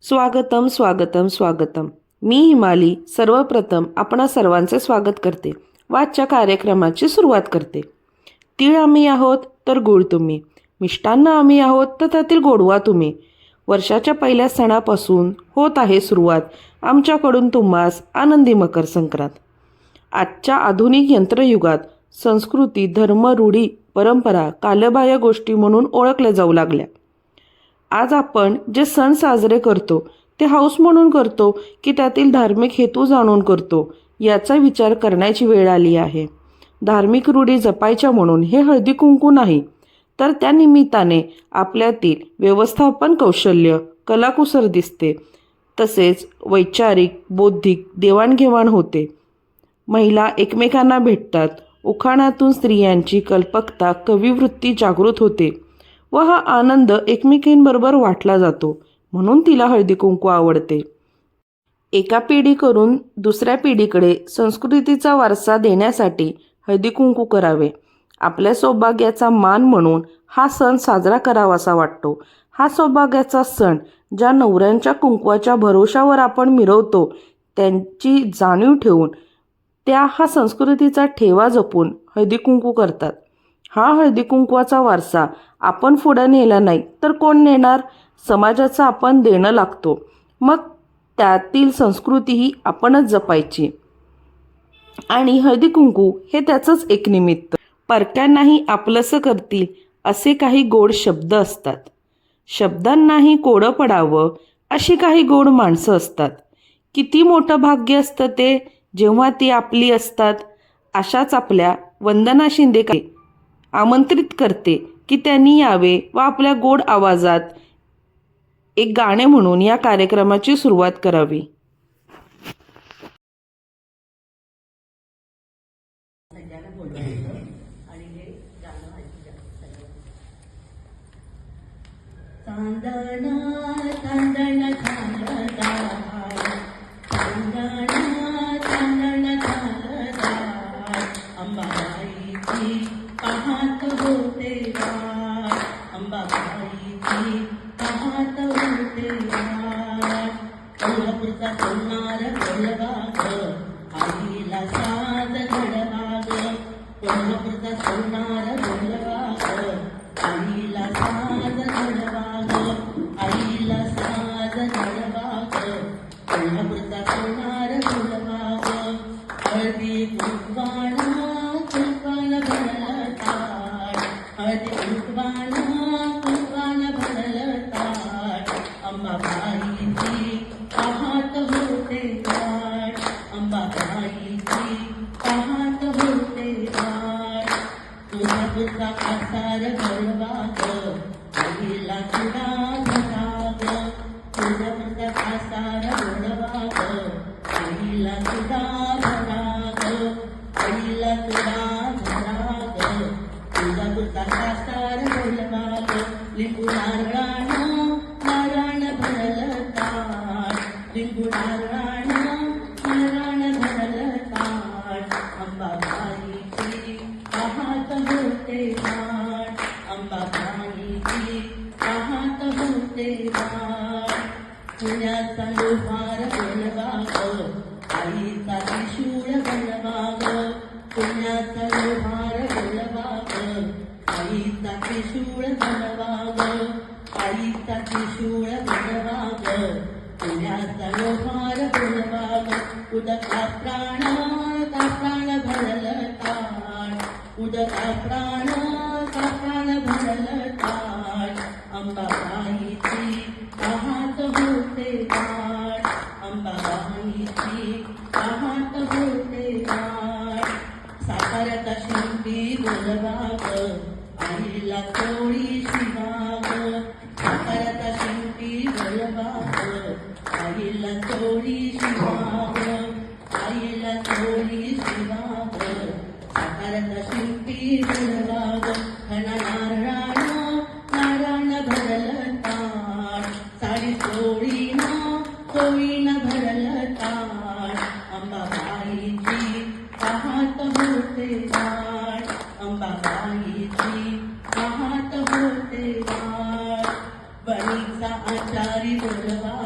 स्वागतम स्वागतम स्वागतम. मी हिमाली सर्वप्रथम आपणा सर्वांचे स्वागत करते व आजच्या कार्यक्रमाची सुरुवात करते. तीळ आम्ही आहोत तर गुळ तुम्ही, मिष्टान्न आम्ही आहोत तर त्यातील गोडवा तुम्ही. वर्षाच्या पहिल्या सणापासून होत आहे सुरुवात आमच्याकडून तुम्हास आनंदी मकर संक्रांत. आजच्या आधुनिक यंत्रयुगात संस्कृती, धर्म, रूढी, परंपरा कालबाह्य गोष्टी म्हणून ओळखल्या जाऊ लागल्या. आज आपण जे सण साजरे करतो ते हौस म्हणून करतो की त्यातील धार्मिक हेतू जाणून करतो याचा विचार करण्याची वेळ आली आहे. धार्मिक रूढी जपायच्या म्हणून हे हळदी कुंकू नाही, तर त्या निमित्ताने आपल्यातील व्यवस्थापन कौशल्य, कलाकुसर दिसते. तसेच वैचारिक बौद्धिक देवाणघेवाण होते. महिला एकमेकांना भेटतात. उखाण्यातून स्त्रियांची कल्पकता, कविवृत्ती जागृत होते व हा आनंद एकमेकींबरोबर वाटला जातो. म्हणून तिला हळदी कुंकू आवडते. एका पिढीकडून दुसऱ्या पिढीकडे संस्कृतीचा वारसा देण्यासाठी हळदी कुंकू करावे. आपल्या सौभाग्याचा मान म्हणून हा सण साजरा करावासा वाटतो. हा सौभाग्याचा सण ज्या नवऱ्यांच्या कुंकवाच्या भरोशावर आपण मिरवतो त्यांची जाणीव ठेवून त्या हा संस्कृतीचा ठेवा जपून हळदी कुंकू करतात. हा हळदी कुंकवाचा वारसा आपण पुढे नेला नाही तर कोण नेणार? समाजाचं आपण देणं लागतो. मग त्यातील संस्कृती ही आपणच जपायची. आणि हळदी कुंकू हे त्याचंच एक निमित्त. परक्यांनाही आपलंसं करतील असे काही गोड शब्द असतात. शब्दांनाही कोडं पडावं अशी काही गोड माणसं असतात. किती मोठं भाग्य असतं ते जेव्हा ती आपली असतात. अशाच आपल्या वंदना शिंदे आमंत्रित करते की त्यांनी यावे व आपल्या गोड आवाजात एक गाणे म्हणून या कार्यक्रमाची सुरुवात करावी. कोल्हापूरचा सोनार गोलबाग आईला साज घडबाग. कोल्हापूरचा सोनार गोलबाग आईला साज घडबाग. आईला साज घडबाग. कोल्हापूरचा सोनार गोलबाग. हळदी कुंकवाना कुंकवान भरलं ताट. हळदी कुंकवाना कुंकवान भरलं ताट. अंबाबाईची पाहत होते वाट. अंबाबाईची पाहत होते वाट. तुळजापूरचा कासार गळबाग आईला चुडा भराग. तुळजापूरचा कासार गळबाग आईला चुडा भराग. आईला चुडा भराग. तुळजापूरचा कासार गळबाग. लिंबू नारळानं नारायण भरलं ताट. लिंबू नारायण भरलं ताट. अंबाबाईची पाहत होते वाट. अंबाबाईची पाहत होते वाट. पुण्याचा लोहार गोलबाग आईचा त्रिशूळ गणबाग. पुण्याचा लोहार गोलबाग आईचा त्रिशूळ गणबाग. आईचा त्रिशूळ गणबाग. पुण्याचा लोहार गोलबाग. उदका प्राण भरलं ताट. उदका प्राण भरलं ताट. अंबाबाईची पाहत होते वाट. अंबाबाईची पाहत होते वाट. साताऱ्याचा शिंपी गोलबाग आईला चोळी शिवाग. साताऱ्याचा शिंपी गोलबाग आईला चोळी शिवाग. आईला चोळी शिवाग. साताऱ्याचा शिंपी गोलबाग. खणा नारायण भरलं ताट. साडी चोळीनं भरलं ताट. अंबाबाईची पाहत होते वाट. अंबाबाईची पाहत होते वाट. वणीचा आचारी बोलवा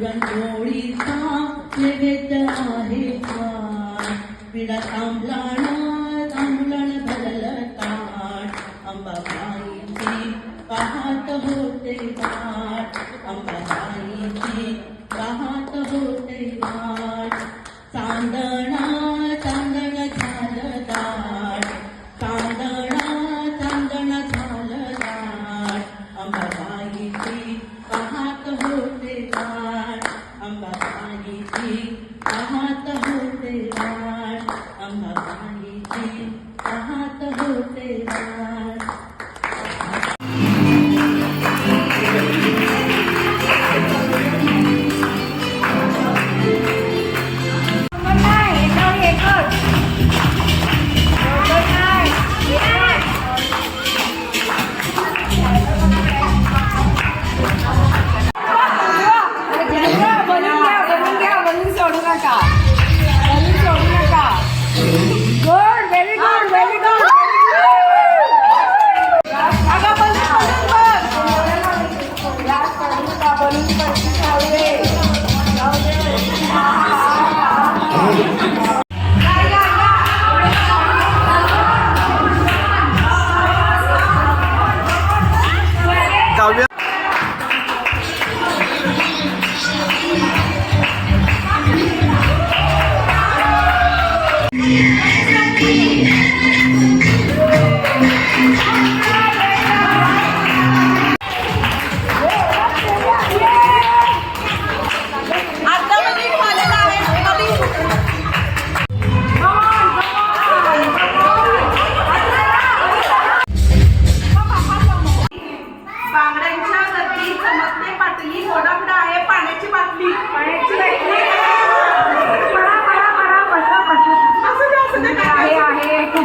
पुरणपोळीचा नैवेद्य आहे छान विडा तांबूळ भरलं ताट अंबाबाईची पाहत होते वाट अंबाबाईची पाहत होते वाट चांदण झालं दाट चांदण झालं दाट अंबाबाईची पाहत होते वाट अंबाबाईची पाहत होते वाट अंबाबाईची पाहत होते वाट बांगड्यांच्या गती चमकते पाटली घोडापुढं आहे पाण्याची बाटली असं दे काय आहे आणि एक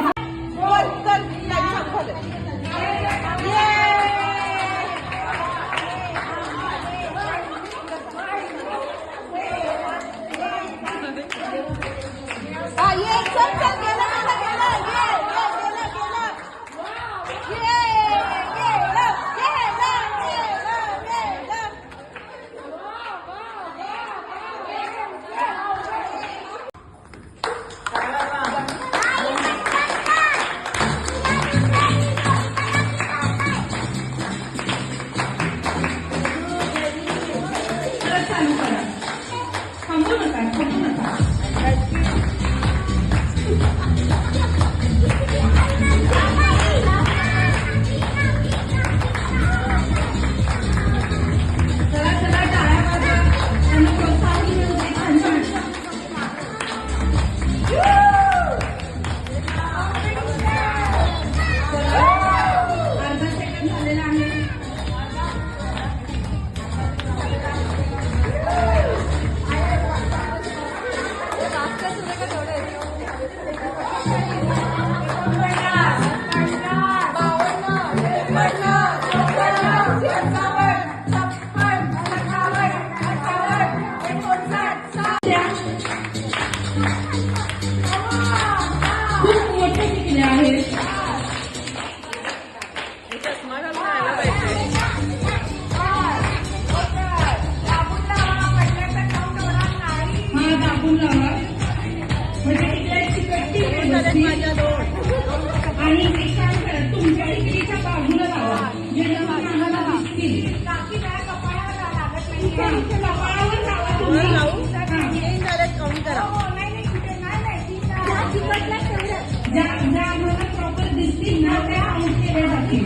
काम करा तुमच्या इकडच्या बाजूला लावा जेणेकरून आम्हाला दिसतील कपाळावर लावा तुम्ही ज्या आम्हाला प्रॉपर दिसतील ना त्या आउट केल्या जातील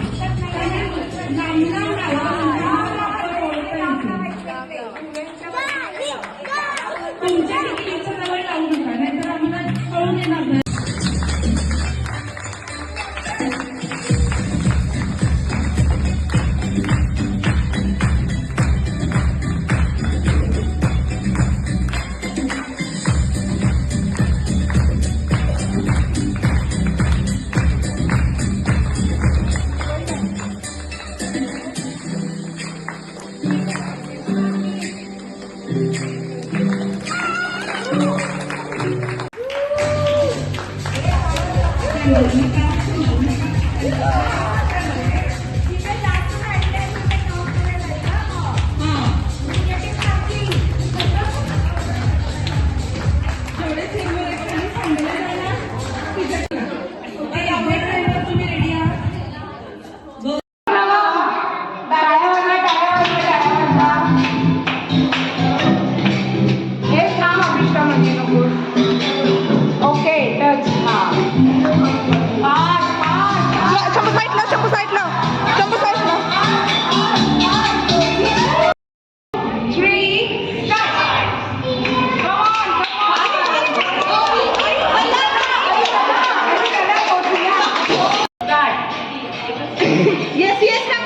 लांब तुमच्या तिकडच्या जवळ लावू नका नाहीतर आम्हाला कळून येणार नाही.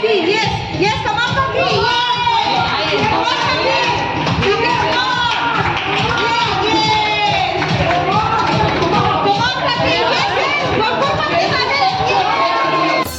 Kathi, yes, yes, come on, Kathi, yes. Come on, Kathi. You can come. Yeah, yes. Come on, Kathi, yes, yes. Go, go, Kathi, Kathi, yes.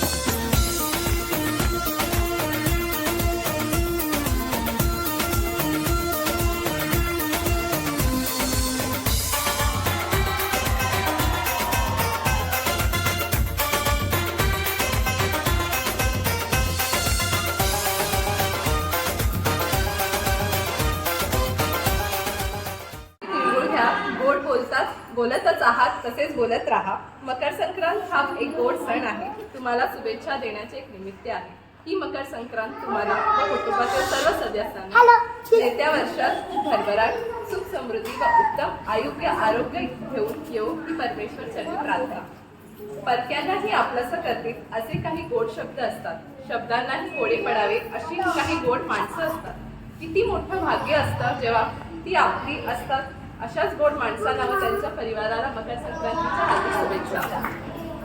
तिळगुळ घ्या, गोड बोलतात, बोलतच आहात तसेच बोलत राहा. मकर संक्रांत हा एक गोड सण आहे. तुम्हाला शुभेच्छा देण्याचे एक निमित्त आहे. ही मकर संक्रांत तुम्हाला व कुटुंबातील सर्व सदस्यांना येत्या वर्षात भरभराट, सुख समृद्धी व उत्तम आरोग्य घेऊन येऊ ही परमेश्वर चरणी प्रार्थना. परक्यांनाही आपलंसं करतील असे काही गोड शब्द असतात. शब्दांनाही गोडे पडावे अशी काही गोड माणसं असतात. किती मोठं भाग्य असतं जेव्हा ती आपली असतात. अशाच गोड माणसांना व त्यांच्या परिवाराला मकर संक्रांतीच्या हार्दिक शुभेच्छा.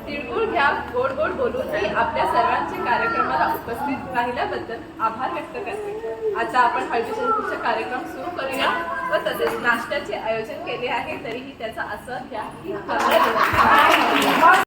तिळगुळ घ्या, गोड गोड बोलून मी आपल्या सर्वांचे कार्यक्रमाला उपस्थित राहिल्याबद्दल आभार व्यक्त करते. आता आपण हळदी कुंकूचे कार्यक्रम सुरू करूया व तसेच नाश्त्याचे आयोजन केले आहे. तरीही त्याचा आस्वाद घ्या.